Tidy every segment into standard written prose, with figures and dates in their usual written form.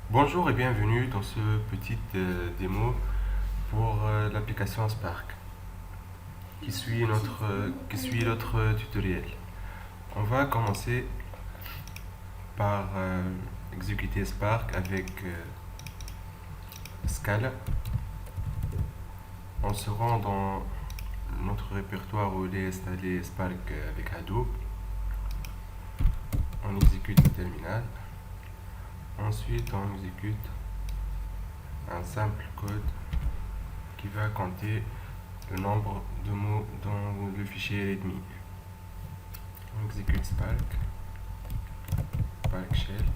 Bonjour et bienvenue dans ce petit démo pour l'application Spark qui suit notre tutoriel. On va commencer par exécuter Spark avec Scala. On se rend dans notre répertoire où il est installé Spark avec Hadoop. On exécute le terminal. Ensuite, on exécute un simple code qui va compter le nombre de mots dans le fichier readme. On exécute Spark Shell.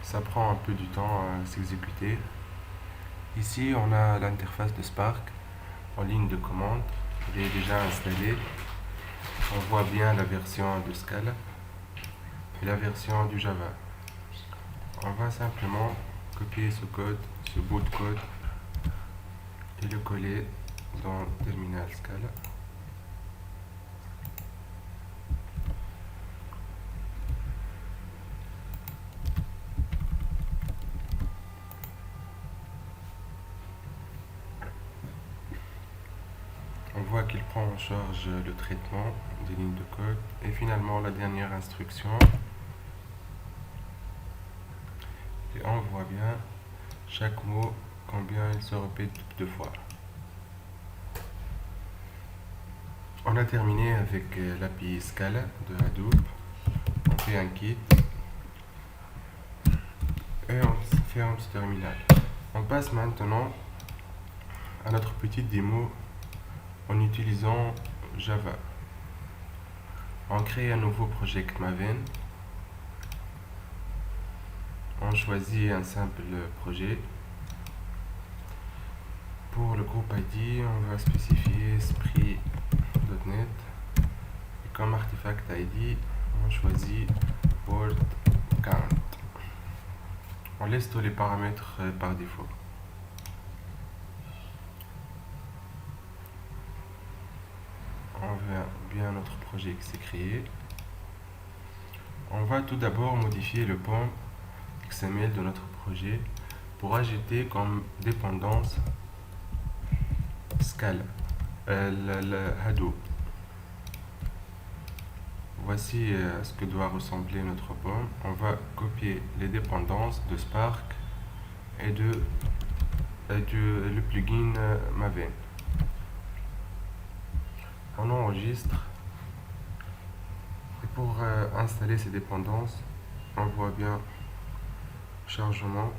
Ça prend un peu du temps à s'exécuter. Ici, on a l'interface de Spark en ligne de commande. Elle est déjà installée. On voit bien la version de Scala et la version du Java. On va simplement copier ce bout de code et le coller dans le terminal Scala. On voit qu'il prend en charge le traitement des lignes de code et finalement la dernière instruction. Et on voit bien chaque mot, combien il se répète deux fois. On a terminé avec l'API Scala de Hadoop. On fait un kit et on ferme ce terminal. On passe maintenant à notre petite démo en utilisant Java. On crée un nouveau projet Maven. On choisit un simple projet. Pour le groupe ID, on va spécifier Esprit.net. Et comme artefact ID, on choisit word count. On laisse tous les paramètres par défaut. On voit bien notre projet qui s'est créé. On va tout d'abord modifier le pont XML de notre projet pour ajouter comme dépendance Scala, le Hadoop. Voici ce que doit ressembler notre pont. On va copier les dépendances de Spark et le plugin Maven. On enregistre et pour installer ces dépendances, on voit bien le chargement.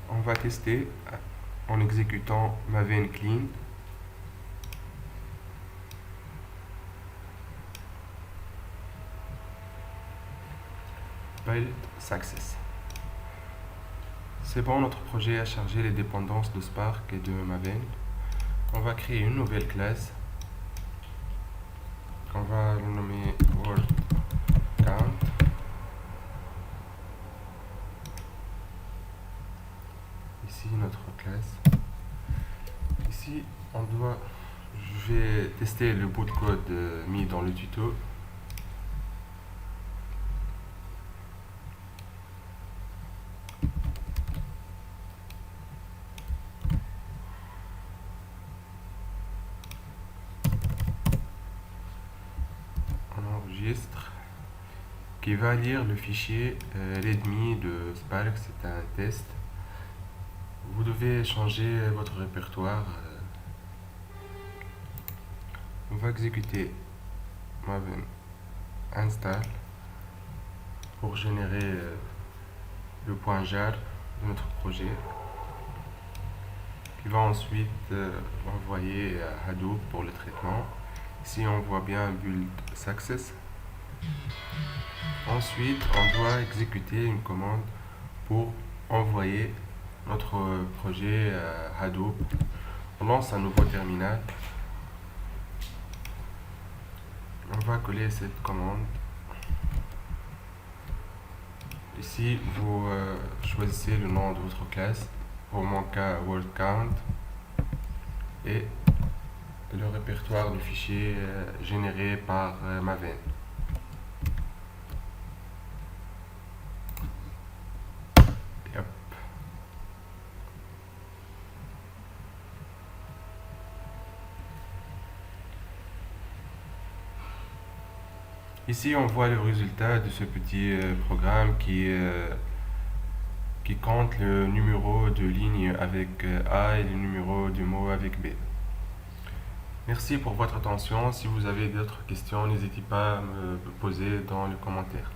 On va tester en exécutant Maven clean. Build success. C'est bon, notre projet a chargé les dépendances de Spark et de Maven. On va créer une nouvelle classe. On va le nommer word count. Ici notre classe. Ici je vais tester le bout de code mis dans le tuto. On enregistre qui va lire le fichier readme de Spark, c'est un test. Vous devez changer votre répertoire. On va exécuter Maven install pour générer le point jar de notre projet. Il va ensuite envoyer à Hadoop pour le traitement. Ici, on voit bien Build Success. Ensuite, on doit exécuter une commande pour envoyer notre projet Hadoop. On lance un nouveau terminal. On va coller cette commande. Ici, vous choisissez le nom de votre classe. Pour mon cas, word count. Et le répertoire de fichiers généré par Maven. Et hop. Ici, on voit le résultat de ce petit programme qui compte le numéro de ligne avec A et le numéro de mot avec B. Merci pour votre attention. Si vous avez d'autres questions, n'hésitez pas à me poser dans les commentaires.